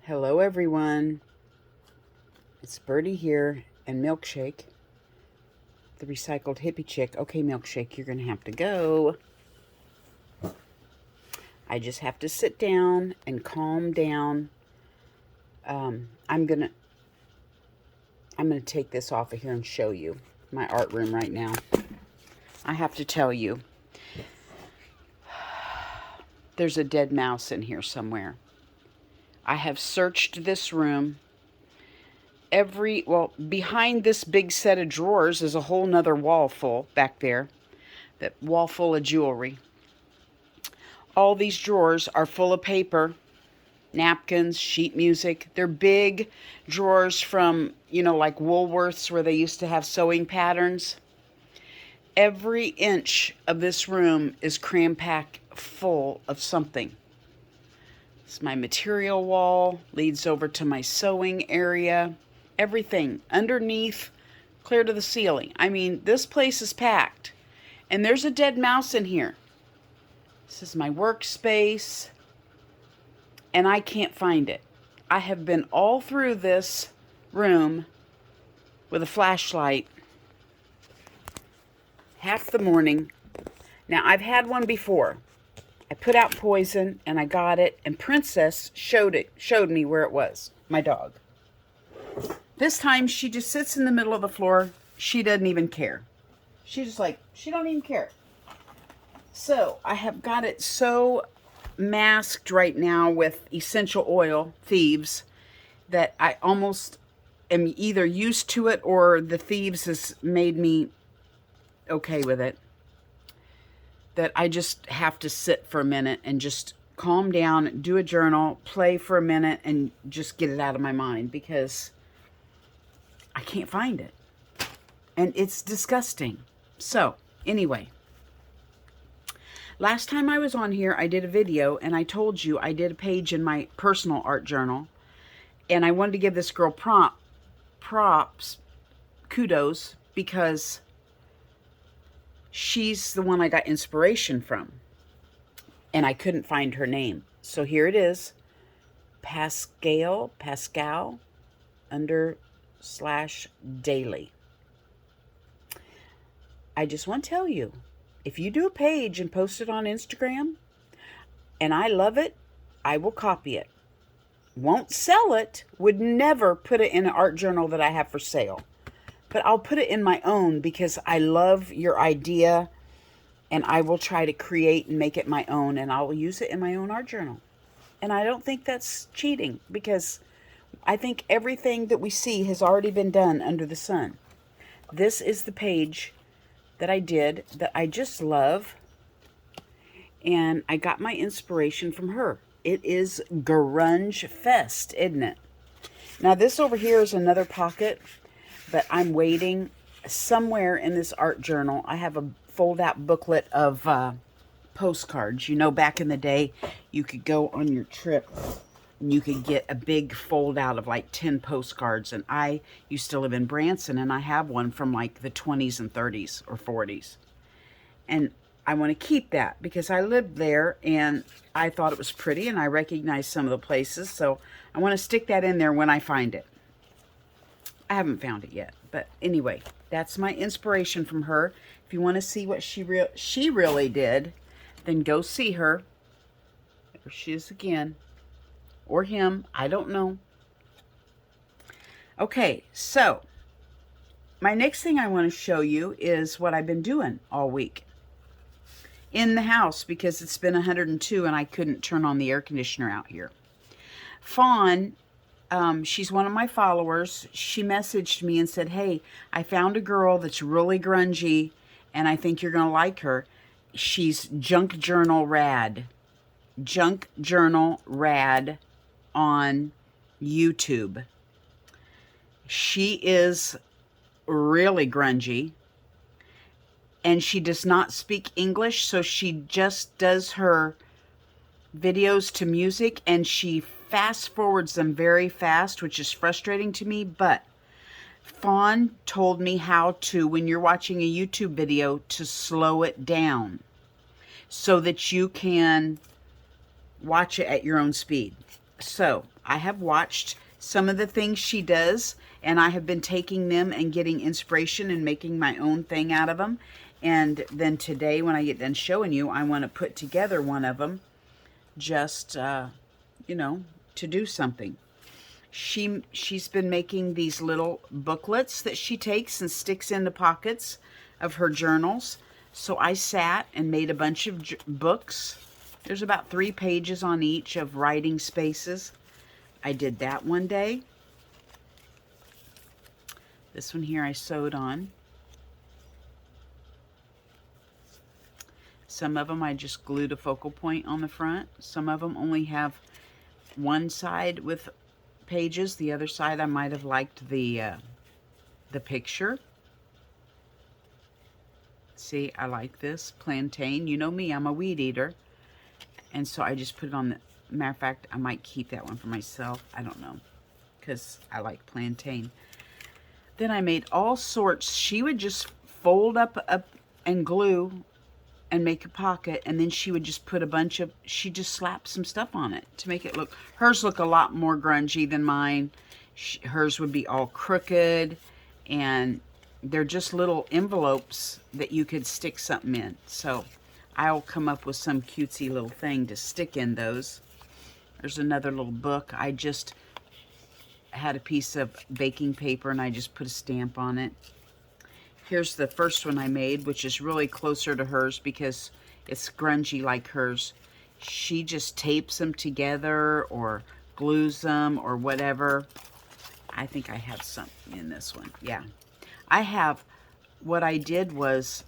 Hello, everyone. It's Birdie here and Milkshake, the recycled hippie chick. Okay, Milkshake, you're going to have to go. I just have to sit down and calm down. I'm gonna take this off of here and show you my art room right now. I have to tell you, there's a dead mouse in here somewhere. I have searched this room. Behind this big set of drawers is a whole nother wall full back there. That wall full of jewelry. All these drawers are full of paper, napkins, sheet music. They're big drawers from, like Woolworths where they used to have sewing patterns. Every inch of this room is cram-packed full of something. It's my material wall, leads over to my sewing area. Everything underneath, clear to the ceiling. I mean, this place is packed. And there's a dead mouse in here. This is my workspace. And I can't find it. I have been all through this room with a flashlight half the morning. Now, I've had one before. I put out poison and I got it, and Princess showed me where it was, my dog. This time she just sits in the middle of the floor. She doesn't even care. She don't even care. So I have got it so masked right now with essential oil, Thieves, that I almost am either used to it or the Thieves has made me okay with it. That I just have to sit for a minute and just calm down, do a journal, play for a minute, and just get it out of my mind because I can't find it. And it's disgusting. So, anyway. Last time I was on here, I did a video, and I told you I did a page in my personal art journal. And I wanted to give this girl props, kudos, because she's the one I got inspiration from. And I couldn't find her name. So here it is. Pascal _daily. I just want to tell you, if you do a page and post it on Instagram, and I love it, I will copy it. Won't sell it, would never put it in an art journal that I have for sale. But I'll put it in my own because I love your idea, and I will try to create and make it my own, and I'll use it in my own art journal. And I don't think that's cheating because I think everything that we see has already been done under the sun. This is the page that I did that I just love, and I got my inspiration from her. It is Grunge Fest, isn't it? Now this over here is another pocket, but I'm waiting somewhere in this art journal. I have a fold-out booklet of postcards. Back in the day, you could go on your trip and you could get a big fold-out of like 10 postcards. And I used to live in Branson, and I have one from like the 20s and 30s or 40s. And I want to keep that because I lived there and I thought it was pretty and I recognized some of the places. So I want to stick that in there when I find it. I haven't found it yet, but anyway, that's my inspiration from her. If you want to see what she really did, then go see her. There she is again. Or him, I don't know. Okay, so my next thing I want to show you is what I've been doing all week in the house because it's been 102 and I couldn't turn on the air conditioner out here. Fawn, she's one of my followers. She messaged me and said, hey, I found a girl that's really grungy and I think you're going to like her. She's Junk Journal Rad on YouTube. She is really grungy and she does not speak English, so she just does her videos to music and she fast forwards them very fast, which is frustrating to me. But Fawn told me how to, when you're watching a YouTube video, to slow it down so that you can watch it at your own speed. So I have watched some of the things she does, and I have been taking them and getting inspiration and making my own thing out of them. And then today, when I get done showing you, I want to put together one of them just, you know, to do something. She's been making these little booklets that she takes and sticks in the pockets of her journals. So I sat and made a bunch of books. There's about 3 pages on each of writing spaces. I did that one day. This one here I sewed on. Some of them I just glued a focal point on the front. Some of them only have one side with pages. The other side I might have liked the picture. See, I like this plantain. You know me, I'm a weed eater. And so I just put it on the, matter of fact, I might keep that one for myself. I don't know, because I like plantain. Then I made all sorts. She would just fold up and glue and make a pocket, and then she would just put a bunch of, she just slapped some stuff on it to make it look, hers look a lot more grungy than mine. Hers would be all crooked, and they're just little envelopes that you could stick something in. So I'll come up with some cutesy little thing to stick in those. There's another little book. I just had a piece of baking paper and I just put a stamp on it. Here's the first one I made, which is really closer to hers because it's grungy like hers. She just tapes them together or glues them or whatever. I think I have something in this one. Yeah. I have, what I did was,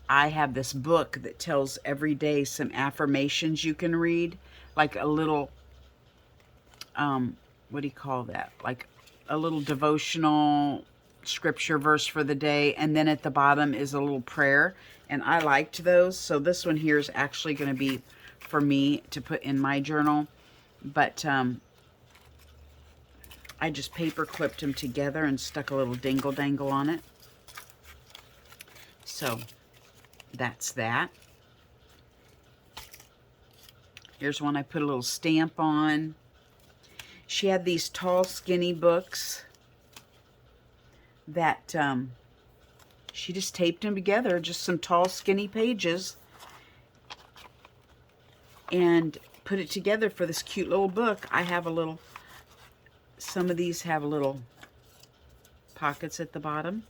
I have this book that tells every day some affirmations you can read. Like a little, what do you call that? Like a little devotional scripture verse for the day, and then at the bottom is a little prayer, and I liked those. So this one here is actually going to be for me to put in my journal, but I just paper clipped them together and stuck a little dingle dangle on it. So that's that. Here's one I put a little stamp on. She had these tall skinny books that she just taped them together, just some tall skinny pages, and put it together for this cute little book. I have a little, some of these have little pockets at the bottom.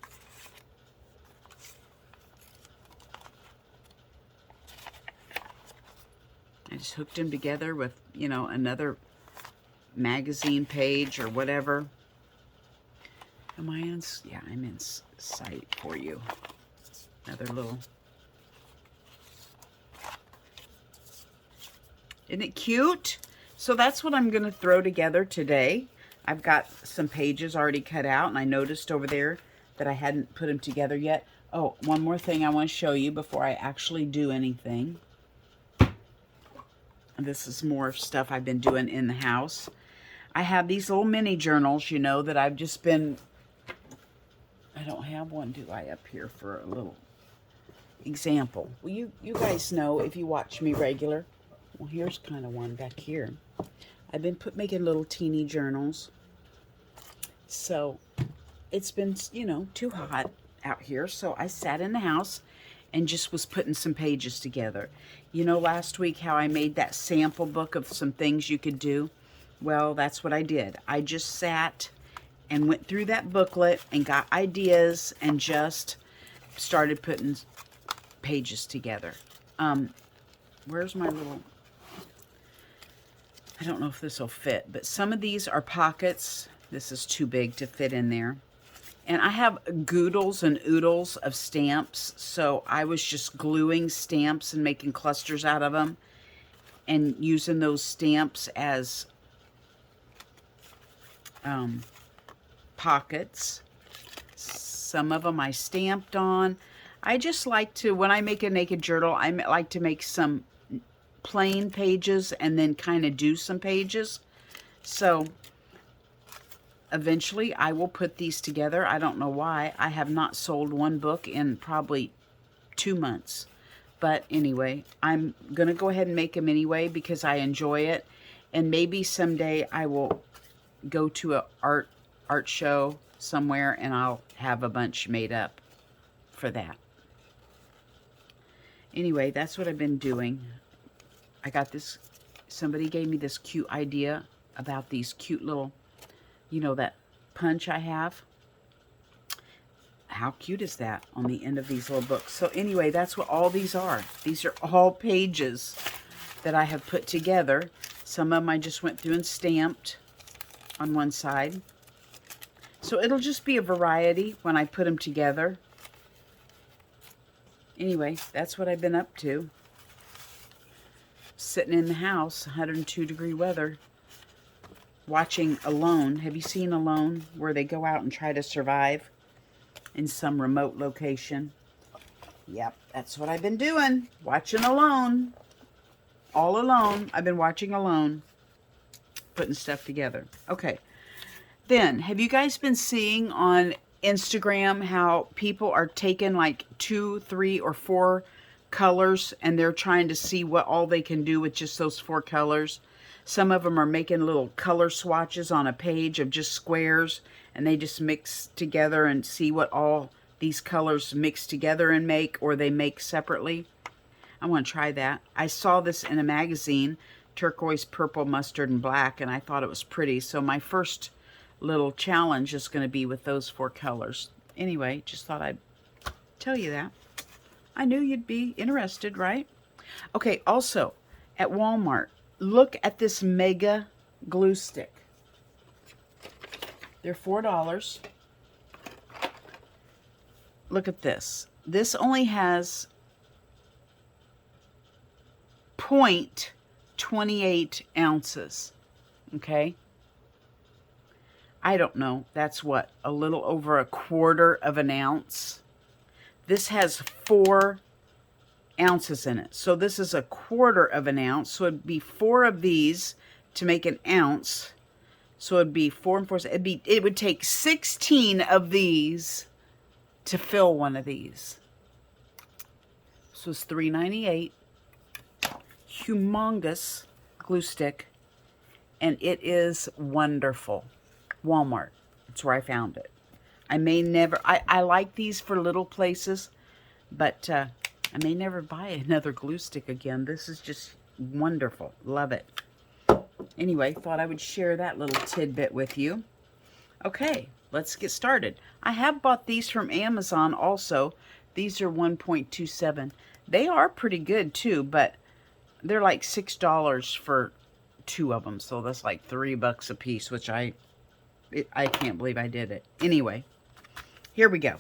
I just hooked them together with, you know, another magazine page or whatever. Am I in? Yeah, I'm in sight for you. Another little. Isn't it cute? So that's what I'm going to throw together today. I've got some pages already cut out, and I noticed over there that I hadn't put them together yet. Oh, one more thing I want to show you before I actually do anything. This is more stuff I've been doing in the house. I have these little mini journals, you know, that I've just been, I don't have one, do I, up here for a little example. Well, you guys know if you watch me regular. Well, here's kind of one back here. I've been making little teeny journals. So it's been, you know, too hot out here. So I sat in the house and just was putting some pages together. You know, last week how I made that sample book of some things you could do? Well, that's what I did. I just sat and went through that booklet and got ideas and just started putting pages together. Where's my little, I don't know if this will fit, but some of these are pockets. This is too big to fit in there. And I have goodles and oodles of stamps, so I was just gluing stamps and making clusters out of them and using those stamps as pockets. Some of them I stamped on. I just like to, when I make a naked journal, I like to make some plain pages and then kind of do some pages. So eventually I will put these together. I don't know why. I have not sold one book in probably 2 months. But anyway, I'm going to go ahead and make them anyway because I enjoy it. And maybe someday I will go to a art show somewhere and I'll have a bunch made up for that. Anyway, that's what I've been doing. I got this, somebody gave me this cute idea about these cute little, you know, that punch I have. How cute is that on the end of these little books? So anyway, that's what all these are. These are all pages that I have put together. Some of them I just went through and stamped on one side. So it'll just be a variety when I put them together. Anyway, that's what I've been up to. Sitting in the house, 102-degree weather, watching Alone. Have you seen Alone, where they go out and try to survive in some remote location? Yep, that's what I've been doing. Watching Alone. All alone. I've been watching Alone. Putting stuff together. Okay. Then, have you guys been seeing on Instagram how people are taking like 2, 3, or 4 colors and they're trying to see what all they can do with just those 4 colors? Some of them are making little color swatches on a page of just squares, and they just mix together and see what all these colors mix together and make, or they make separately. I want to try that. I saw this in a magazine, turquoise, purple, mustard, and black, and I thought it was pretty. So my first little challenge is going to be with those 4 colors. Anyway, just thought I'd tell you that. I knew you'd be interested, right? Okay, also, at Walmart, look at this mega glue stick. They're $4. Look at this. This only has 0.28 ounces. Okay? I don't know. That's what? A little over a quarter of an ounce. This has 4 ounces in it. So this is a quarter of an ounce. So it'd be 4 of these to make an ounce. So it'd be 4 and 4. It would take 16 of these to fill one of these. So it's $3.98. Humongous glue stick. And it is wonderful. Walmart. That's where I found it. I may never, I like these for little places, but I may never buy another glue stick again. This is just wonderful. Love it. Anyway, thought I would share that little tidbit with you. Okay, let's get started. I have bought these from Amazon also. These are 1.27. They are pretty good too, but they're like $6 for 2 of them. So that's like $3 a piece, which I can't believe I did it. Anyway, here we go.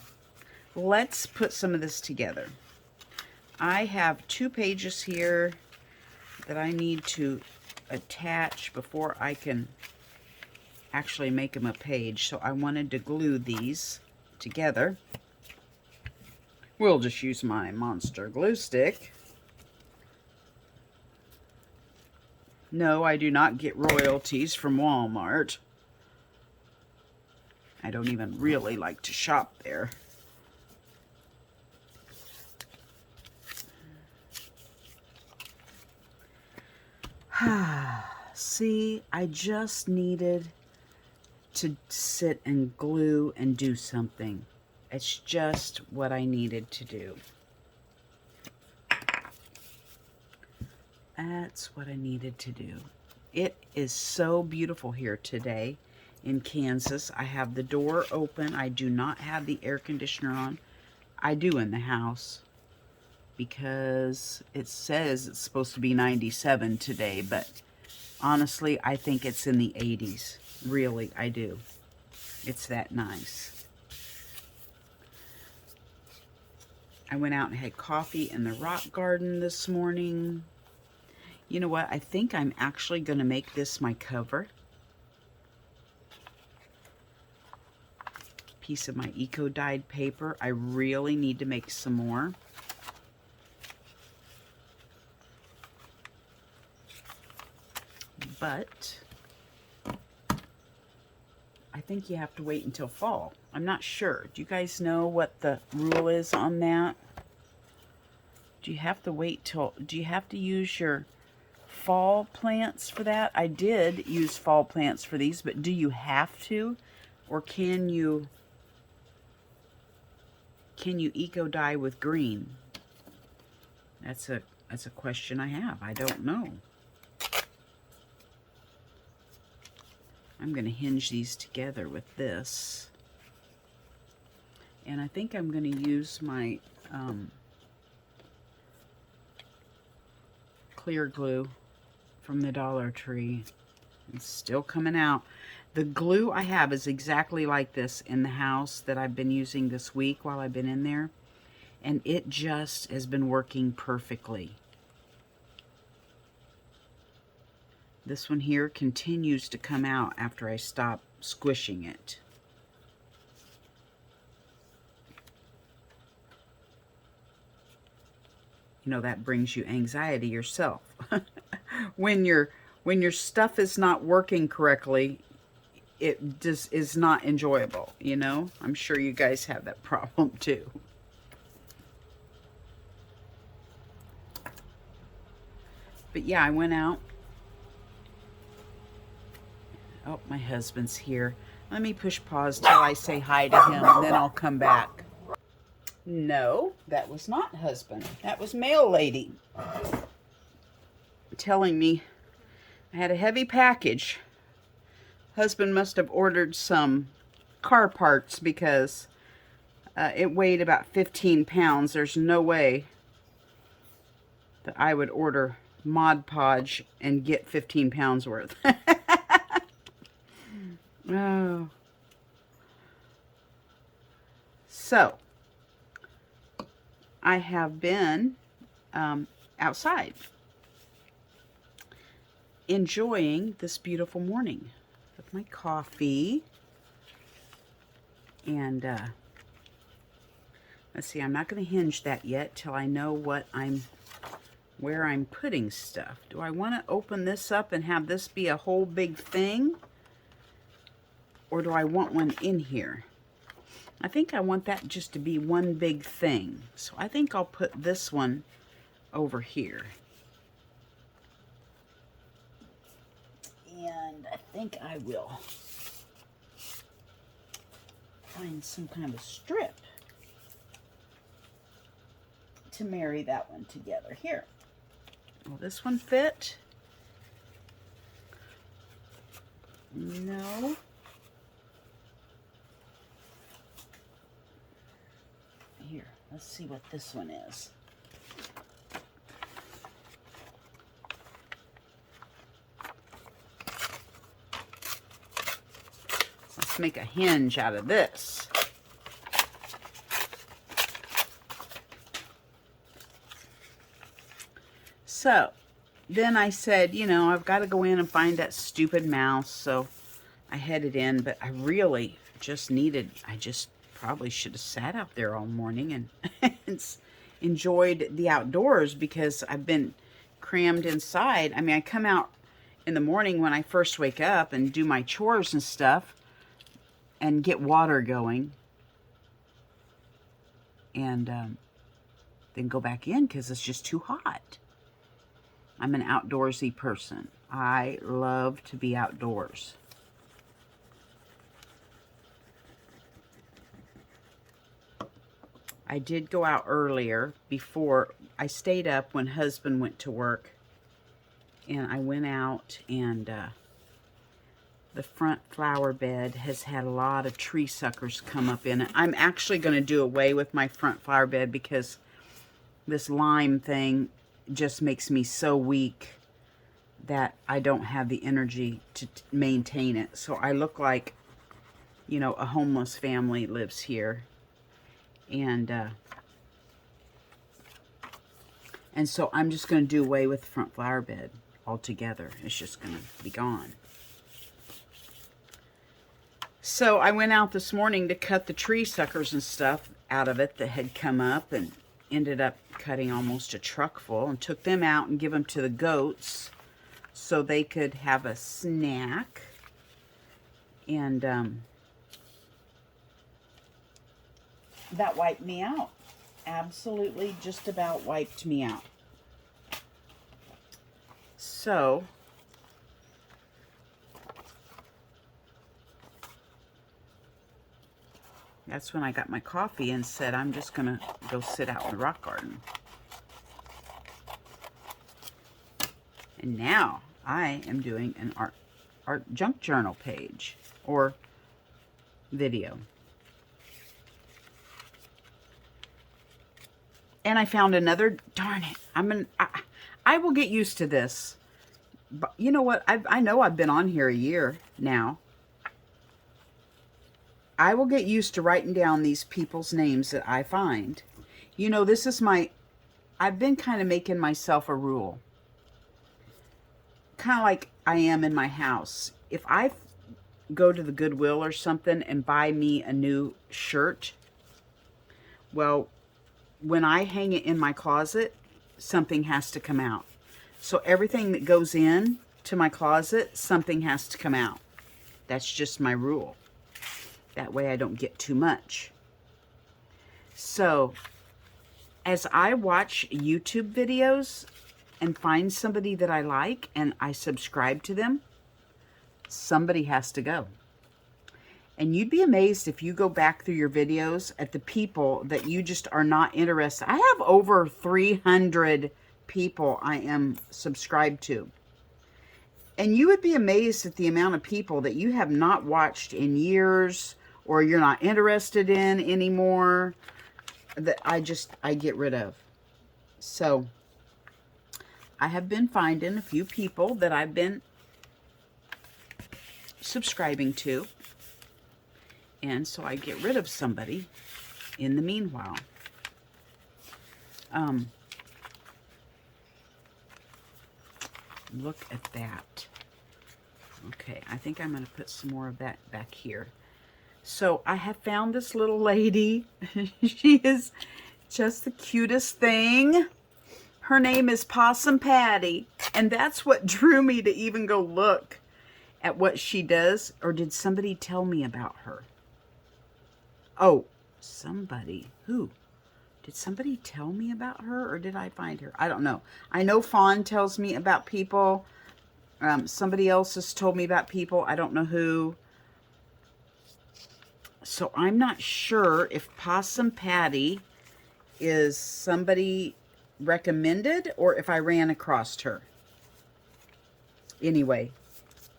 Let's put some of this together. I have 2 pages here that I need to attach before I can actually make them a page. So I wanted to glue these together. We'll just use my monster glue stick. No, I do not get royalties from Walmart. I don't even really like to shop there. See, I just needed to sit and glue and do something. It's just what I needed to do. That's what I needed to do. It is so beautiful here today in Kansas. I have the door open. I do not have the air conditioner on. I do in the house because it says it's supposed to be 97 today, but honestly, I think it's in the 80s. Really, I do. It's that nice. I went out and had coffee in the rock garden this morning. You know what? I think I'm actually going to make this my cover. Piece of my eco-dyed paper. I really need to make some more. But I think you have to wait until fall. I'm not sure. Do you guys know what the rule is on that? Do you have to wait till, do you have to use your fall plants for that. I did use fall plants for these, but do you have to? Or can you eco dye with green? That's a question I have. I don't know. I'm going to hinge these together with this. And I think I'm going to use my clear glue from the Dollar Tree. It's still coming out. The glue I have is exactly like this in the house that I've been using this week while I've been in there. And it just has been working perfectly. This one here continues to come out after I stop squishing it. You know, that brings you anxiety yourself. When your stuff is not working correctly, it just is not enjoyable, you know? I'm sure you guys have that problem too. But yeah, I went out. Oh, my husband's here. Let me push pause till I say hi to him, and then I'll come back. No, that was not husband. That was mail lady telling me I had a heavy package. Husband must have ordered some car parts because it weighed about 15 pounds. There's no way that I would order Mod Podge and get 15 pounds worth. Oh. So, I have been outside enjoying this beautiful morning with my coffee. And let's see, I'm not going to hinge that yet till I know where I'm putting stuff. Do I want to open this up and have this be a whole big thing? Or do I want one in here? I think I want that just to be one big thing. So I think I'll put this one over here. And I think I will find some kind of strip to marry that one together. Here. Will this one fit? No. Here, let's see what this one is. Let's make a hinge out of this. So, then I said, you know, I've got to go in and find that stupid mouse. So, I headed in, but I really just I just probably should have sat out there all morning and enjoyed the outdoors because I've been crammed inside. I mean, I come out in the morning when I first wake up and do my chores and stuff and get water going. And then go back in because it's just too hot. I'm an outdoorsy person. I love to be outdoors. I did go out earlier before. I stayed up when husband went to work. And I went out and the front flower bed has had a lot of tree suckers come up in it. I'm actually going to do away with my front flower bed because this lime thing just makes me so weak that I don't have the energy to maintain it. So I look like, you know, a homeless family lives here. And so I'm just going to do away with the front flower bed altogether. It's just going to be gone. So I went out this morning to cut the tree suckers and stuff out of it that had come up, and ended up cutting almost a truck full, and took them out and give them to the goats so they could have a snack. And that wiped me out. Absolutely just about wiped me out. So, that's when I got my coffee and said, I'm just going to go sit out in the rock garden. And now I am doing an art junk journal page or video. And I found another, darn it, I will get used to this. But you know what? I know I've been on here a year now. I will get used to writing down these people's names that I find. You know, this is I've been kind of making myself a rule. Kind of like I am in my house. If I go to the Goodwill or something and buy me a new shirt, well, when I hang it in my closet, something has to come out. So everything that goes in to my closet, something has to come out. That's just my rule. That way I don't get too much. So as I watch YouTube videos and find somebody that I like and I subscribe to them, somebody has to go. And you'd be amazed if you go back through your videos at the people that you just are not interested. I have over 300 people I am subscribed to. And you would be amazed at the amount of people that you have not watched in years or you're not interested in anymore that I get rid of. So I have been finding a few people that I've been subscribing to. And so I get rid of somebody in the meanwhile. Look at that. Okay, I think I'm going to put some more of that back here. So I have found this little lady. She is just the cutest thing. Her name is Possum Patty. And that's what drew me to even go look at what she does. Or did somebody tell me about her? Oh, somebody. Who? Did somebody tell me about her or did I find her? I don't know. I know Fawn tells me about people. Somebody else has told me about people. I don't know who. So I'm not sure if Possum Patty is somebody recommended or if I ran across her. Anyway,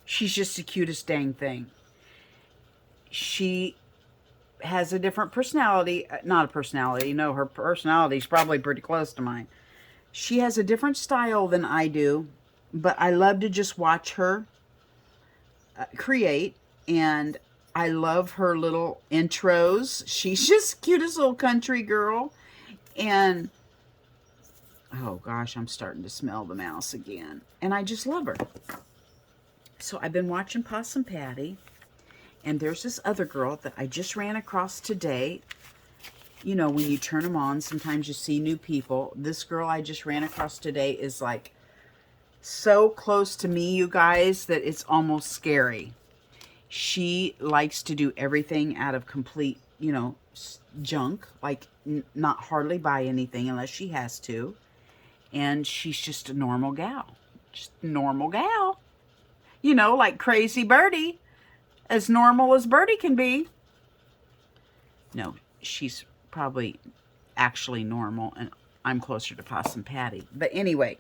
she's just the cutest dang thing. She has a different personality. Not a personality. No, her personality is probably pretty close to mine. She has a different style than I do, but I love to just watch her create, and I love her little intros. She's just the cutest little country girl, and oh gosh, I'm starting to smell the mouse again, and I just love her. So I've been watching Possum Patty. And there's this other girl that I just ran across today. You know, when you turn them on, sometimes you see new people. This girl I just ran across today is like so close to me, you guys, that it's almost scary. She likes to do everything out of complete, you know, junk. Like not hardly buy anything unless she has to. And she's just a normal gal. Just a normal gal. You know, like Crazy Birdie. As normal as Birdie can be. No, she's probably actually normal, and I'm closer to Possum Patty. But anyway,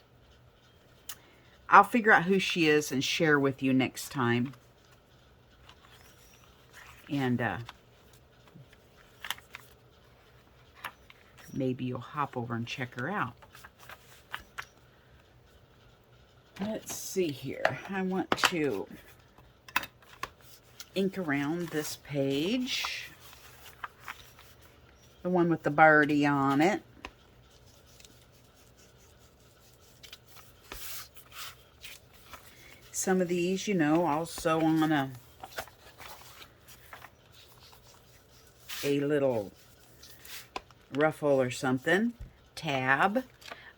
I'll figure out who she is and share with you next time. And maybe you'll hop over and check her out. Let's see here. I want to ink around this page, the one with the birdie on it. Some of these, you know, I'll sew on a little ruffle or something, tab.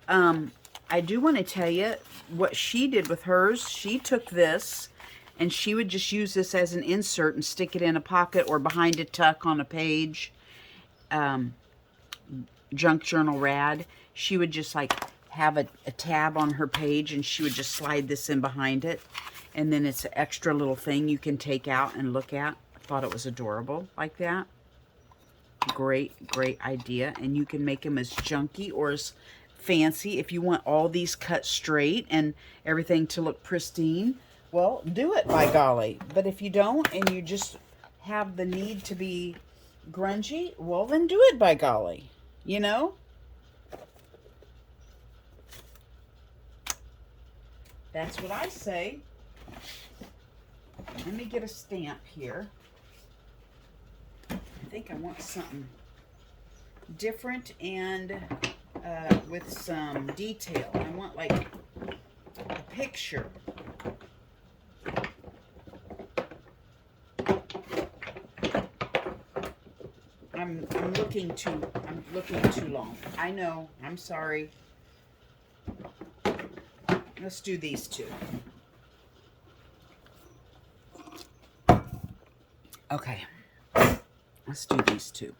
I do want to tell you what she did with hers. She took this and she would just use this as an insert and stick it in a pocket or behind a tuck on a page. Junk Journal Rad. She would just like have a tab on her page, and she would just slide this in behind it. And then it's an extra little thing you can take out and look at. I thought it was adorable like that. Great, great idea. And you can make them as chunky or as fancy if you want all these cut straight and everything to look pristine. Well, do it, by golly. But if you don't and you just have the need to be grungy, well, then do it, by golly. You know? That's what I say. Let me get a stamp here. I think I want something different and with some detail. I want like a picture. I'm looking too long. I know. I'm sorry. Let's do these two. Okay. Let's do these two.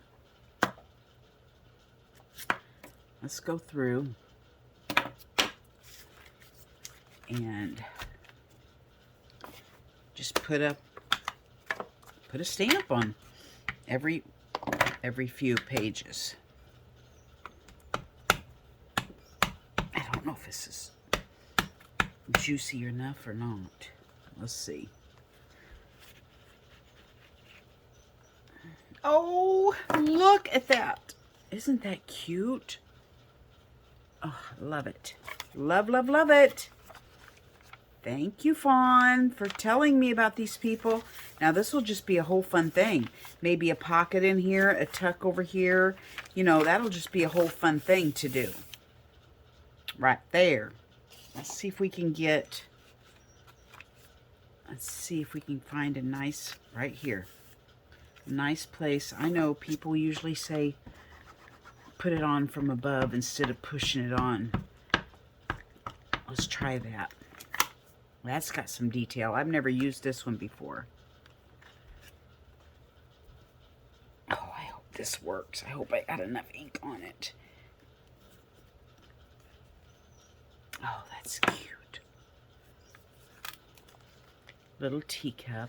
Let's go through and just put a stamp on every few pages. I don't know if this is juicy enough or not. Let's see. Oh, look at that. Isn't that cute? Oh, love it. Love, love, love it. Thank you, Fawn, for telling me about these people. Now, this will just be a whole fun thing. Maybe a pocket in here, a tuck over here. You know, that'll just be a whole fun thing to do. Right there. Let's see if we can get... Let's see if we can find a nice... Right here. Nice place. I know people usually say put it on from above instead of pushing it on. Let's try that. That's got some detail. I've never used this one before. Oh, I hope this works. I hope I got enough ink on it. Oh, that's cute. Little teacup.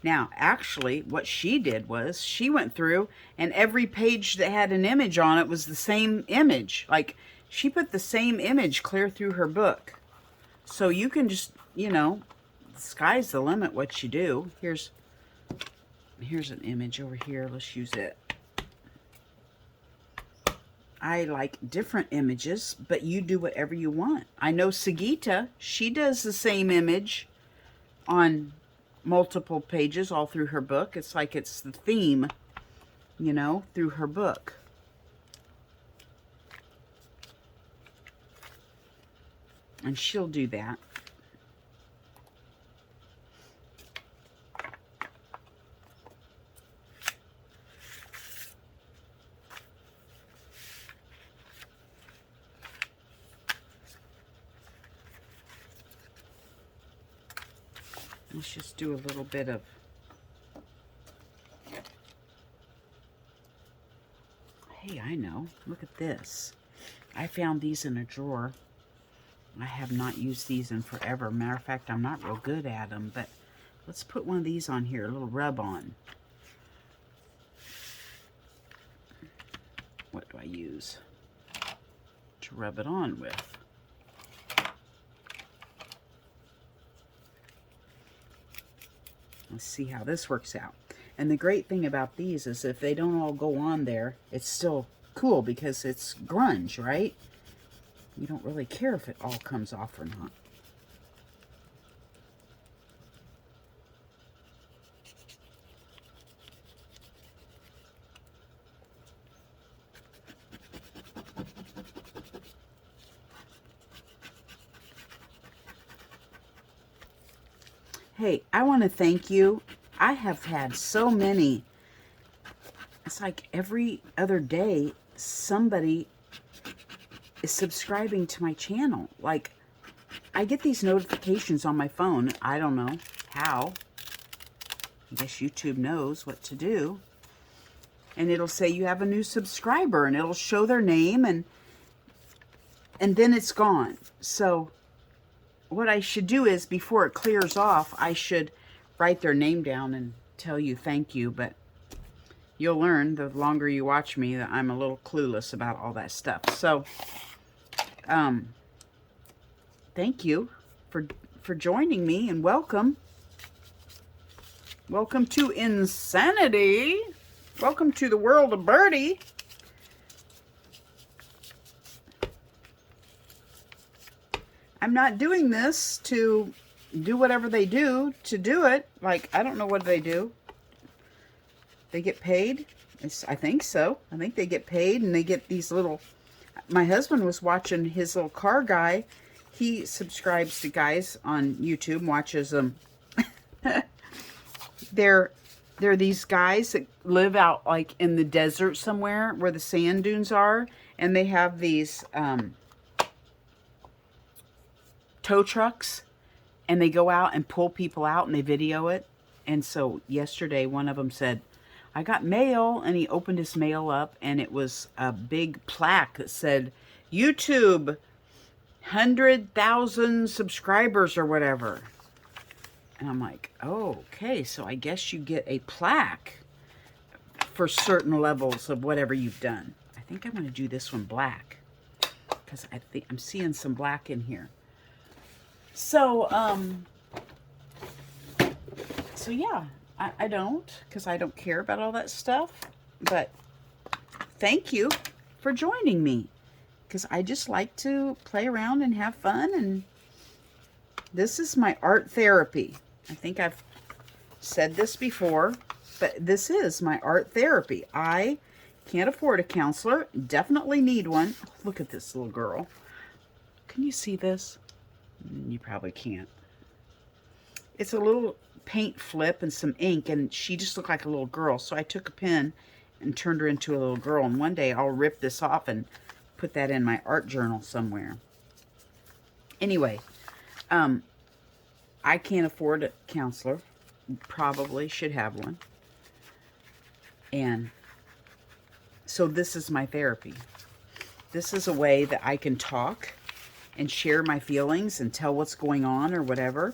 Now, actually, what she did was she went through and every page that had an image on it was the same image. Like, she put the same image clear through her book. So you can just, you know, the sky's the limit what you do. Here's an image over here. Let's use it. I like different images, but you do whatever you want. I know Sagita, she does the same image on multiple pages all through her book. It's like it's the theme, you know, through her book. And she'll do that. Let's just do a little bit of... Hey, I know. Look at this. I found these in a drawer. I have not used these in forever. Matter of fact, I'm not real good at them, but let's put one of these on here, a little rub-on. What do I use to rub it on with? Let's see how this works out. And the great thing about these is if they don't all go on there, it's still cool because it's grunge, right? You don't really care if it all comes off or not. Hey, I want to thank you. I have had so many. It's like every other day somebody is subscribing to my channel. Like, I get these notifications on my phone. I don't know how. I guess YouTube knows what to do. and it'll say you have a new subscriber, and it'll show their name, and then it's gone. So what I should do is, before it clears off, I should write their name down and tell you thank you. But you'll learn the longer you watch me that I'm a little clueless about all that stuff. So thank you for joining me, and welcome. Welcome to Insanity. Welcome to the world of Birdie. I'm not doing this to do whatever they do to do it. Like, I don't know what they do. They get paid? I think so. I think they get paid, and they get these little... My husband was watching his little car guy. He subscribes to guys on YouTube, watches them. They're these guys that live out like in the desert somewhere where the sand dunes are, and they have these tow trucks, and they go out and pull people out, and they video it. And so yesterday one of them said, I got mail, and he opened his mail up, and it was a big plaque that said, YouTube, 100,000 subscribers or whatever. And I'm like, oh, okay, so I guess you get a plaque for certain levels of whatever you've done. I think I'm going to do this one black, because I think I'm seeing some black in here. So, so yeah, I don't, because I don't care about all that stuff. But thank you for joining me, because I just like to play around and have fun, and this is my art therapy. I think I've said this before, but this is my art therapy. I can't afford a counselor, definitely need one. Look at this little girl. Can you see this? You probably can't. It's a little paint flip and some ink, and she just looked like a little girl. So I took a pen and turned her into a little girl, and one day I'll rip this off and put that in my art journal somewhere. Anyway, I can't afford a counselor. Probably should have one. And so this is my therapy. This is a way that I can talk and share my feelings and tell what's going on or whatever,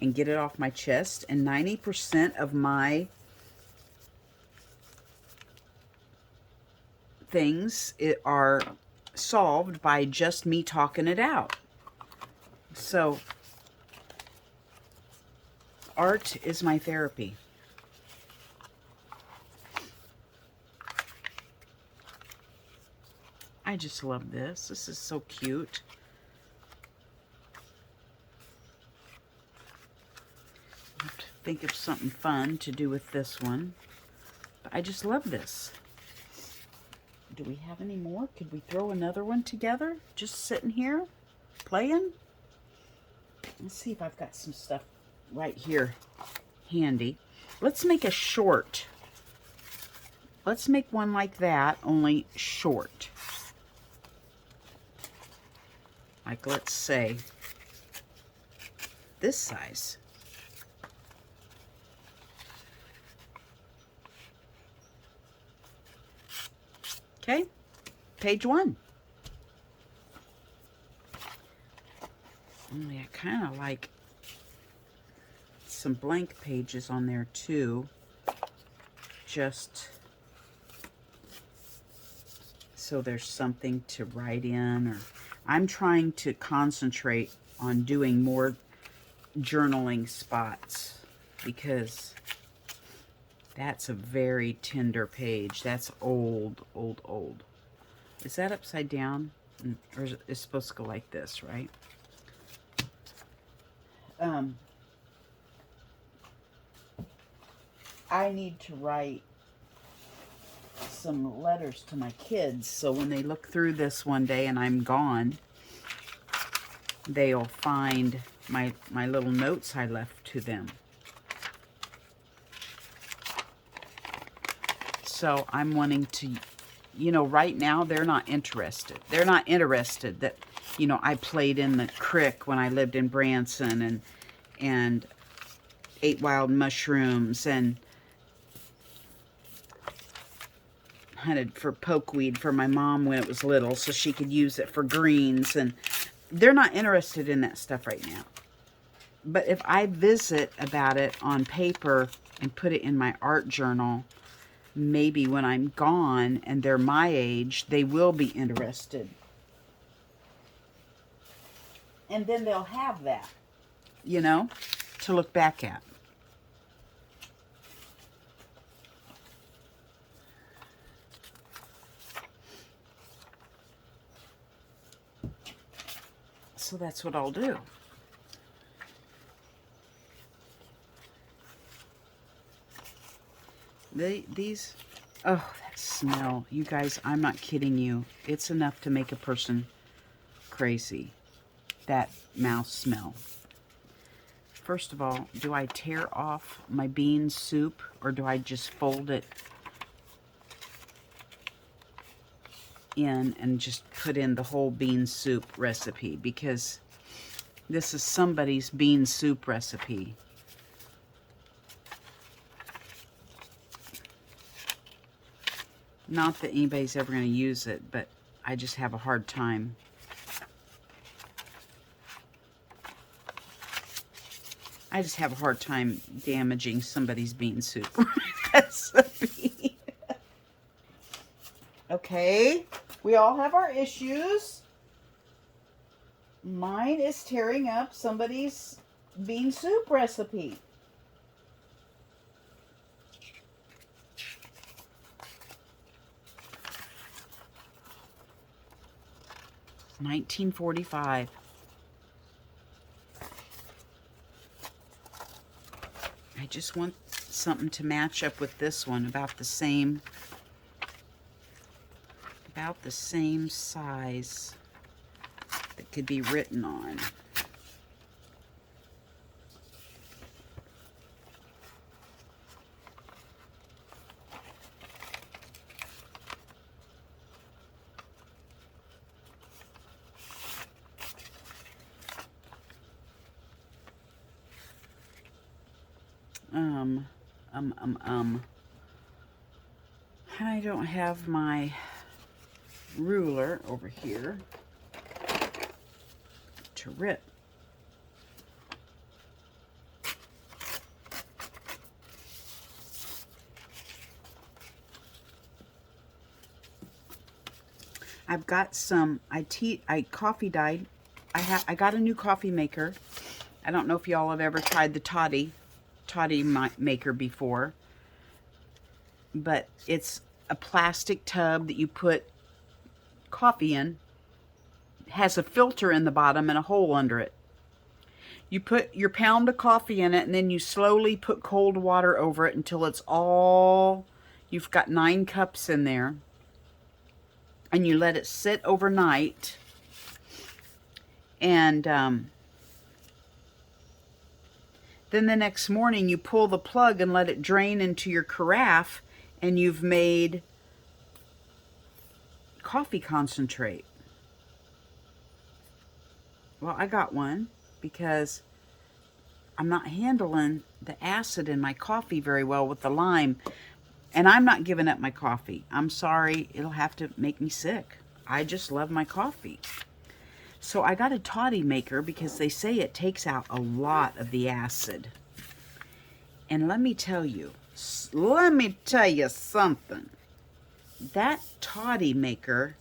and get it off my chest. And 90% of my things are solved by just me talking it out. So art is my therapy. I just love this. This is so cute. I have to think of something fun to do with this one. But I just love this. Do we have any more? Could we throw another one together? Just sitting here, playing? Let's see if I've got some stuff right here handy. Let's make a short. Let's make one like that, only short. Like, let's say this size. Okay, page 1. Only I kind of like some blank pages on there too, just so there's something to write in. Or I'm trying to concentrate on doing more journaling spots, because that's a very tender page. That's old, old, old. Is that upside down? Or is it supposed to go like this, right? I need to write some letters to my kids, so when they look through this one day and I'm gone, they'll find my little notes I left to them. So I'm wanting to, you know, right now they're not interested. They're not interested that, you know, I played in the creek when I lived in Branson and ate wild mushrooms and hunted for pokeweed for my mom when it was little so she could use it for greens. And they're not interested in that stuff right now. But if I visit about it on paper and put it in my art journal, maybe when I'm gone and they're my age, they will be interested. And then they'll have that, you know, to look back at. So that's what I'll do. These, oh, that smell. You guys, I'm not kidding you. It's enough to make a person crazy. That mouse smell. First of all, do I tear off my bean soup or do I just fold it in and just put in the whole bean soup recipe? Because this is somebody's bean soup recipe. Not that anybody's ever going to use it, but I just have a hard time. I just have a hard time damaging somebody's bean soup recipe. Okay, we all have our issues. Mine is tearing up somebody's bean soup recipe. $19.45. I just want something to match up with this one, about the same size that could be written on. I don't have my ruler over here to rip. I've got some, I coffee dyed. I got a new coffee maker. I don't know if y'all have ever tried the toddy maker before, but it's a plastic tub that you put coffee in. It has a filter in the bottom and a hole under it. You put your pound of coffee in it, and then you slowly put cold water over it until it's all, you've got 9 cups in there, and you let it sit overnight. And then the next morning you pull the plug and let it drain into your carafe, and you've made coffee concentrate. Well, I got one because I'm not handling the acid in my coffee very well with the lime. And I'm not giving up my coffee. I'm sorry, it'll have to make me sick. I just love my coffee. So I got a toddy maker because they say it takes out a lot of the acid. And let me tell you something. That toddy maker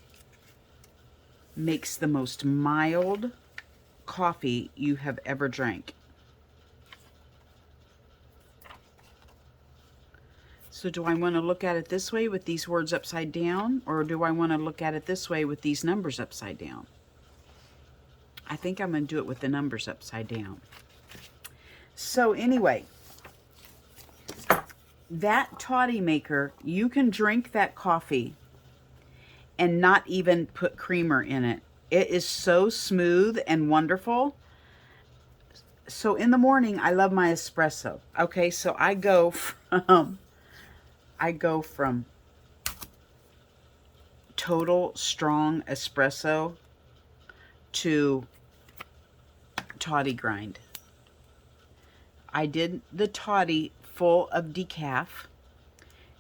makes the most mild coffee you have ever drank. So do I want to look at it this way with these words upside down, or do I want to look at it this way with these numbers upside down? I think I'm going to do it with the numbers upside down. So anyway, that toddy maker, you can drink that coffee and not even put creamer in it. It is so smooth and wonderful. So in the morning, I love my espresso. Okay, so I go from total strong espresso to toddy grind. I did the toddy full of decaf.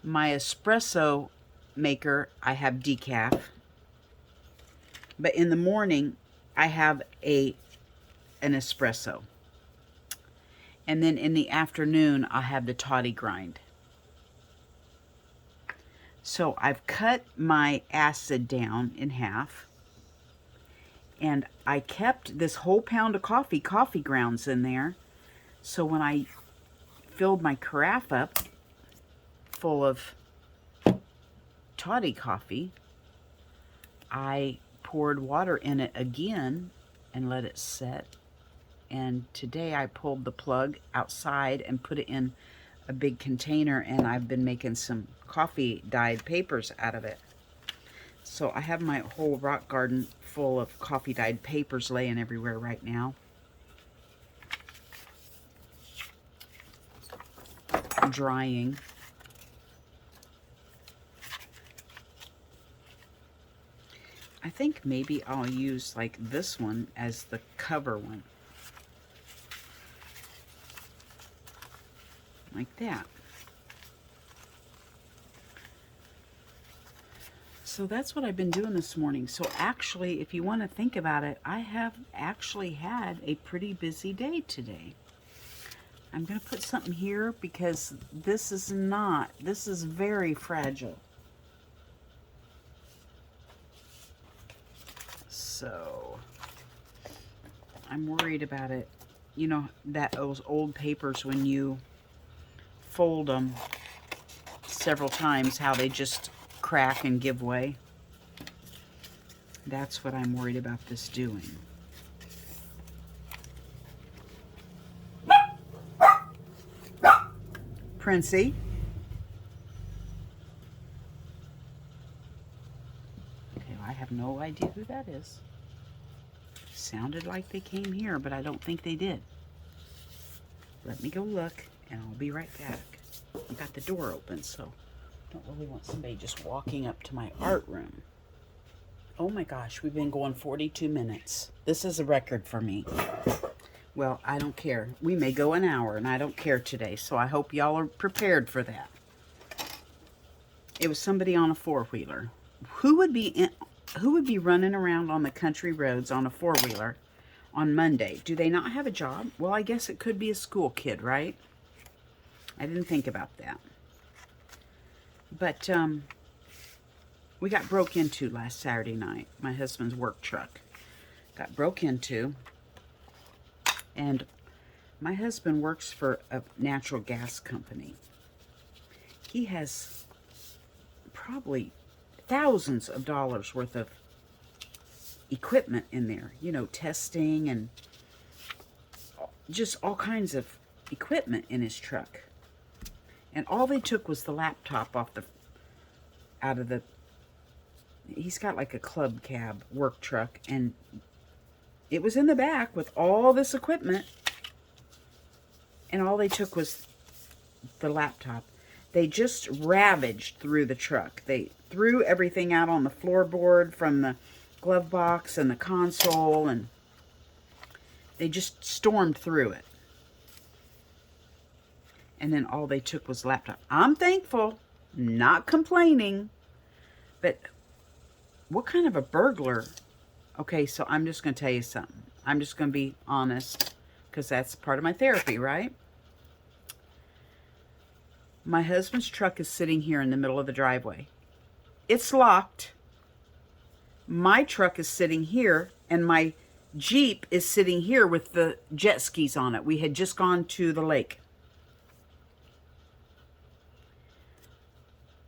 My espresso maker, I have decaf. But in the morning, I have an espresso. And then in the afternoon, I'll have the toddy grind. So I've cut my acid down in half. And I kept this whole pound of coffee grounds in there. So when I filled my carafe up full of toddy coffee, I poured water in it again and let it set. And today I pulled the plug outside and put it in a big container, and I've been making some coffee dyed papers out of it. So I have my whole rock garden full of coffee dyed papers laying everywhere right now. Drying. I think maybe I'll use like this one as the cover one. Like that. So that's what I've been doing this morning. So actually, if you want to think about it, I have actually had a pretty busy day today. I'm going to put something here because this is very fragile. So I'm worried about it. You know, those old papers, when you fold them several times, how they just crack and give way. That's what I'm worried about this doing. Princey. Okay, well, I have no idea who that is. Sounded like they came here, but I don't think they did. Let me go look, and I'll be right back. I got the door open, so I don't really want somebody just walking up to my art room. Oh my gosh, we've been going 42 minutes. This is a record for me. Well, I don't care. We may go an hour, and I don't care today, so I hope y'all are prepared for that. It was somebody on a four-wheeler. Who would be running around on the country roads on a four-wheeler on Monday? Do they not have a job? Well, I guess it could be a school kid, right? I didn't think about that. But we got broke into last Saturday night. My husband's work truck got broke into. And my husband works for a natural gas company. He has probably thousands of dollars worth of equipment in there. You know, testing and just all kinds of equipment in his truck. And all they took was the laptop he's got like a club cab work truck, and it was in the back with all this equipment, and all they took was the laptop. They just ravaged through the truck. They threw everything out on the floorboard from the glove box and the console, and they just stormed through it. And then all they took was laptop. I'm thankful, not complaining, but what kind of a burglar? Okay, so I'm just going to tell you something. I'm just going to be honest, because that's part of my therapy, right? My husband's truck is sitting here in the middle of the driveway. It's locked. My truck is sitting here, and my Jeep is sitting here with the jet skis on it. We had just gone to the lake.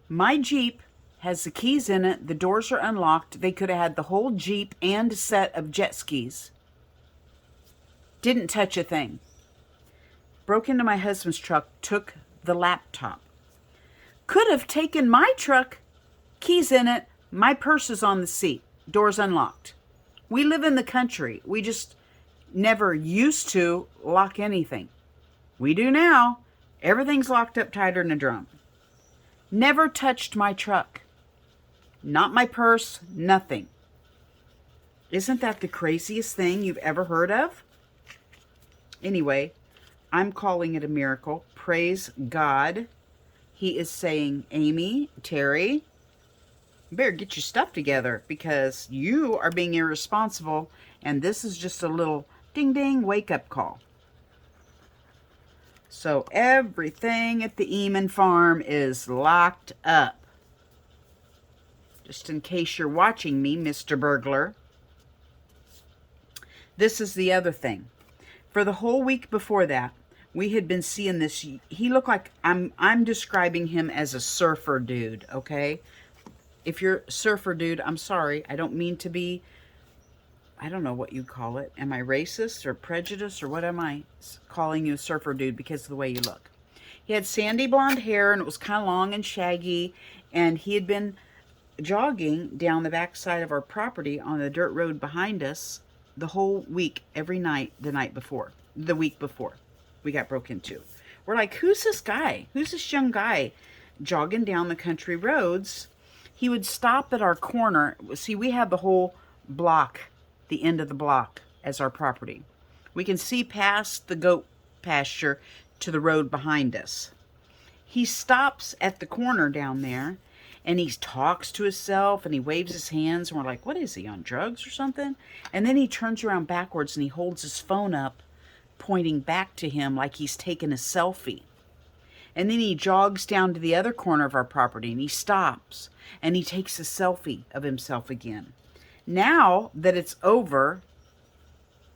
My Jeep has the keys in it. The doors are unlocked. They could have had the whole Jeep and a set of jet skis. Didn't touch a thing. Broke into my husband's truck, took the laptop. Could have taken my truck, keys in it, my purse is on the seat, doors unlocked. We live in the country. We just never used to lock anything. We do now. Everything's locked up tighter than a drum. Never touched my truck. Not my purse, nothing. Isn't that the craziest thing you've ever heard of? Anyway, I'm calling it a miracle. Praise God. He is saying, Amy, Terry, You better get your stuff together because you are being irresponsible, and this is just a little ding ding wake up call. So everything at the Eamon farm is locked up. Just in case you're watching me, Mr. Burglar. This is the other thing. For the whole week before that, we had been seeing this. He looked like, I'm describing him as a surfer dude, okay? If you're a surfer dude, I'm sorry. I don't mean to be, I don't know what you call it. Am I racist or prejudiced, or what am I calling you a surfer dude because of the way you look? He had sandy blonde hair, and it was kind of long and shaggy, and he had been jogging down the backside of our property on the dirt road behind us the whole week, every night, the week before we got broke into. We're like, who's this guy? Who's this young guy jogging down the country roads? He would stop at our corner. See, we have the whole block, the end of the block, as our property. We can see past the goat pasture to the road behind us. He stops at the corner down there, and he talks to himself, and he waves his hands, and we're like, what is he, on drugs or something? And then he turns around backwards, and he holds his phone up, pointing back to him like he's taking a selfie. And then he jogs down to the other corner of our property, and he stops, and he takes a selfie of himself again. Now that it's over,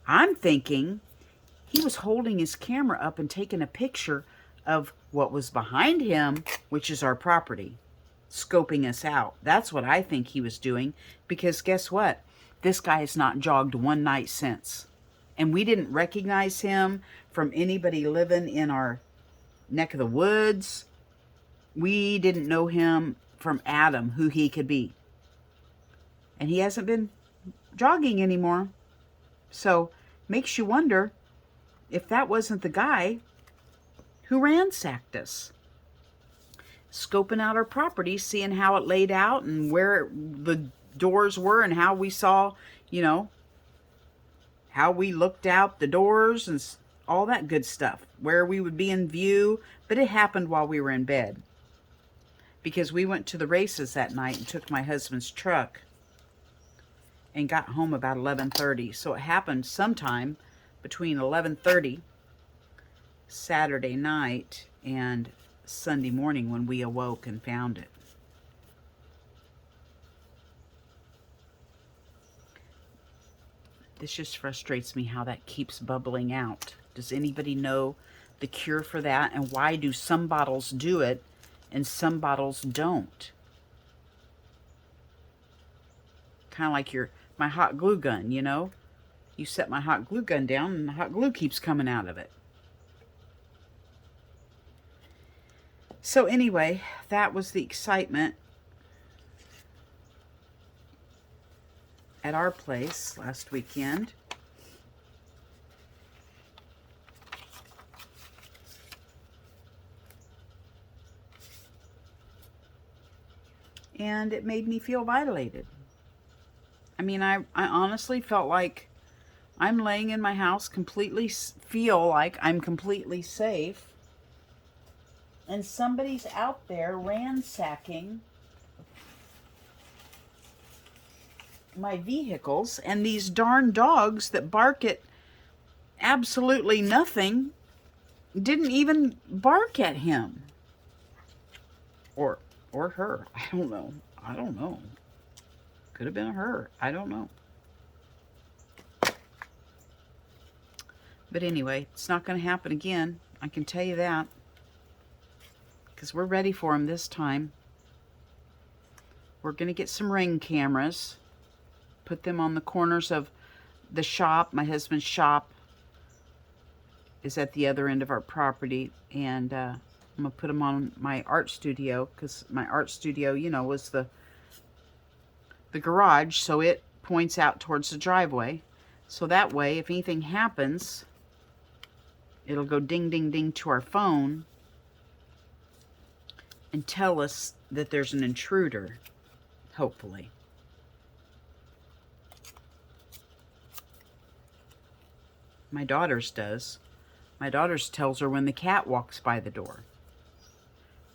I'm thinking he was holding his camera up and taking a picture of what was behind him, which is our property, scoping us out. That's what I think he was doing, because guess what? This guy has not jogged one night since. And we didn't recognize him from anybody living in our neck of the woods. We didn't know him from Adam, who he could be. And he hasn't been jogging anymore. So makes you wonder if that wasn't the guy who ransacked us, scoping out our property, seeing how it laid out and where the doors were and how we saw, how we looked out the doors and all that good stuff, where we would be in view. But it happened while we were in bed, because we went to the races that night and took my husband's truck and got home about 11:30. So it happened sometime between 11:30 Saturday night and Sunday morning when we awoke and found it. This just frustrates me how that keeps bubbling out. Does anybody know the cure for that? And why do some bottles do it and some bottles don't? Kind of like my hot glue gun, You set my hot glue gun down and the hot glue keeps coming out of it. So anyway, that was the excitement at our place last weekend. And it made me feel violated. I mean, I honestly felt like I'm laying in my house, feel like I'm completely safe, and somebody's out there ransacking my vehicles, and these darn dogs that bark at absolutely nothing didn't even bark at him. Or her. I don't know. Could have been her. I don't know. But anyway, it's not going to happen again. I can tell you that. Because we're ready for him this time. We're going to get some Ring cameras. Put them on the corners of the shop. My husband's shop is at the other end of our property. And I'm going to put them on my art studio. Because my art studio, was the garage. So it points out towards the driveway. So that way, if anything happens, it'll go ding, ding, ding to our phone and tell us that there's an intruder, hopefully. My daughter's does. My daughter's tells her when the cat walks by the door.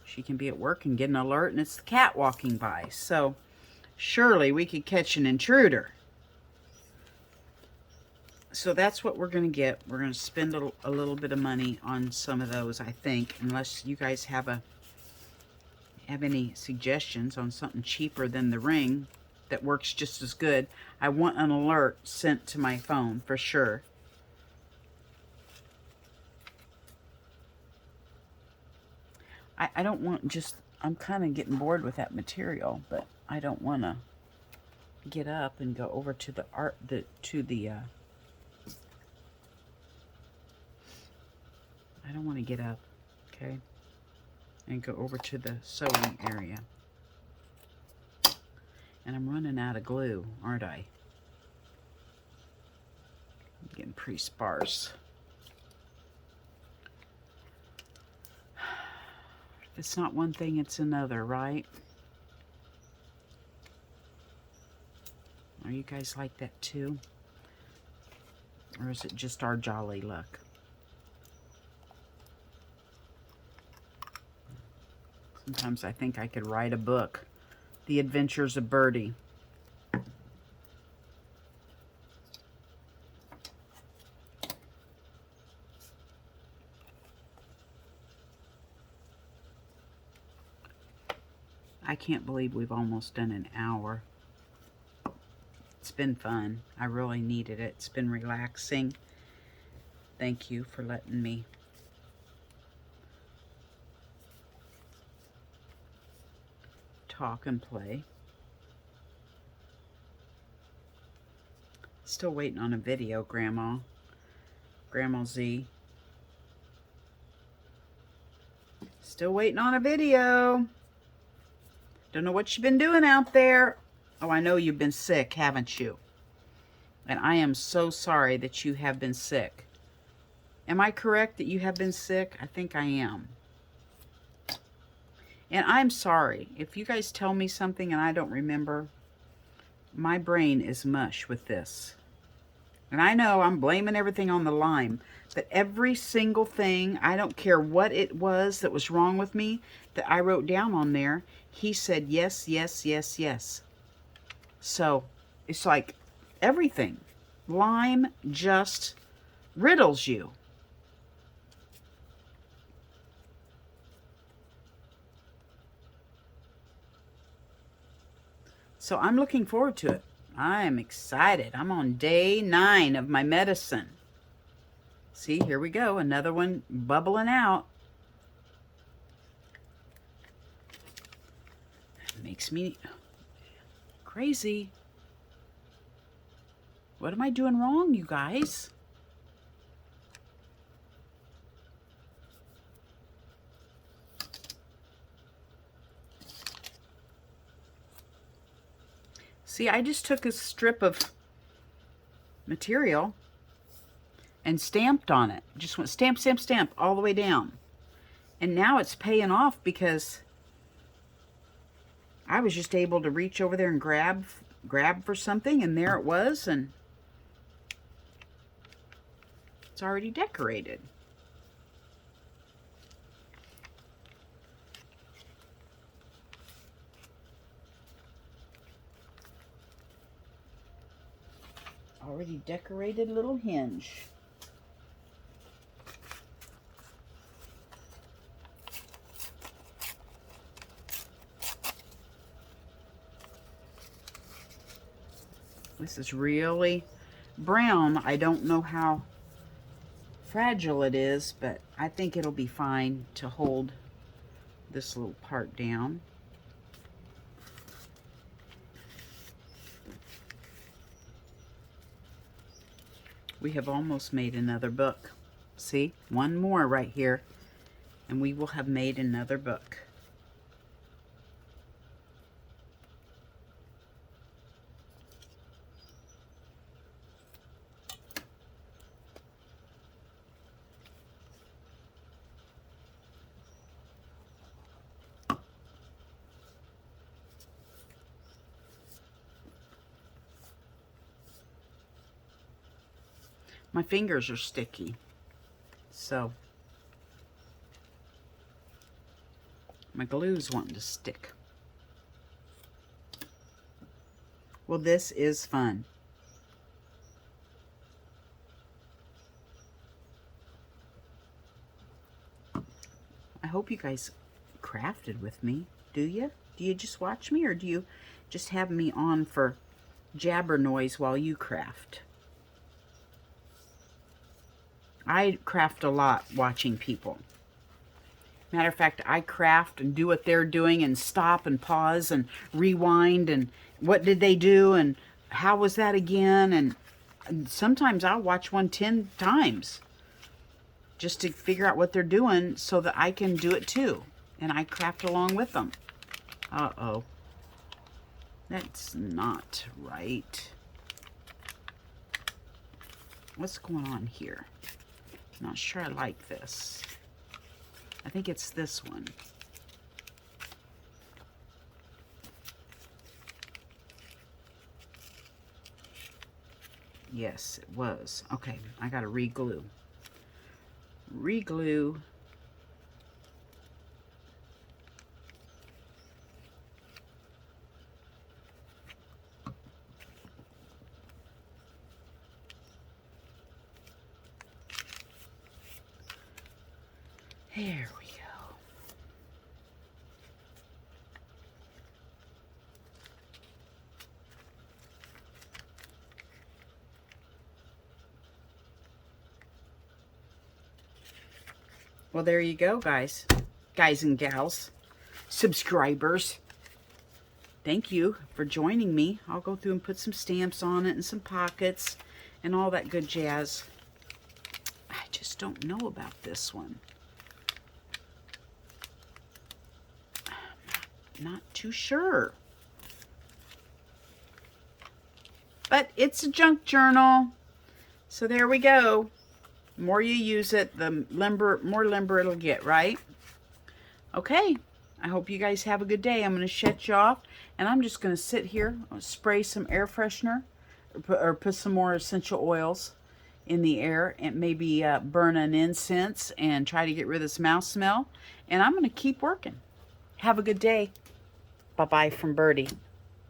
She can be at work and get an alert, and it's the cat walking by. So surely we could catch an intruder. So that's what we're going to get. We're going to spend a little bit of money on some of those, I think, unless you guys have any suggestions on something cheaper than the ring that works just as good. I want an alert sent to my phone for sure. I don't want just, I'm kind of getting bored with that material, but I don't want to get up and go over to the I don't want to get up, okay, and go over to the sewing area. And I'm running out of glue, aren't I? I'm getting pretty sparse. If it's not one thing, it's another, right? Are you guys like that too? Or is it just our jolly luck? Sometimes I think I could write a book. The Adventures of Birdie. I can't believe we've almost done an hour. It's been fun. I really needed it. It's been relaxing. Thank you for letting me talk and play. Still waiting on a video, Grandma. Grandma Z. Still waiting on a video. Don't know what you've been doing out there. Oh, I know you've been sick, haven't you? And I am so sorry that you have been sick. Am I correct that you have been sick? I think I am. And I'm sorry. If you guys tell me something and I don't remember, my brain is mush with this. And I know I'm blaming everything on the lime, but every single thing, I don't care what it was that was wrong with me, that I wrote down on there, he said yes, yes, yes, yes. So it's like everything. Lime just riddles you. So I'm looking forward to it. I'm excited. I'm on day 9 of my medicine. See, here we go. Another one bubbling out. It makes me crazy. What am I doing wrong, you guys? See, I just took a strip of material and stamped on it. Just went stamp, stamp, stamp all the way down. And now it's paying off because I was just able to reach over there and grab for something, and there it was, and it's already decorated. Already decorated little hinge. This is really brown. I don't know how fragile it is, but I think it'll be fine to hold this little part down. We have almost made another book. See, one more right here, and we will have made another book. My fingers are sticky, so my glue's wanting to stick. Well, this is fun. I hope you guys crafted with me. Do you? Do you just watch me, or do you just have me on for jabber noise while you craft? I craft a lot watching people. Matter of fact, I craft and do what they're doing and stop and pause and rewind and what did they do and how was that again? And sometimes I'll watch one 10 times just to figure out what they're doing so that I can do it too. And I craft along with them. Uh-oh. That's not right. What's going on here? Not sure I like this. I think it's this one. Yes, it was. Okay, I gotta re-glue. Re-glue. There we go. Well, there you go, guys. Guys and gals. Subscribers. Thank you for joining me. I'll go through and put some stamps on it and some pockets and all that good jazz. I just don't know about this one. Not too sure. But it's a junk journal. So there we go. The more you use it, the more limber it'll get, right? Okay. I hope you guys have a good day. I'm going to shut you off. And I'm just going to sit here, spray some air freshener, or put some more essential oils in the air, and maybe burn an incense and try to get rid of this mouse smell. And I'm going to keep working. Have a good day. Bye-bye from Birdie.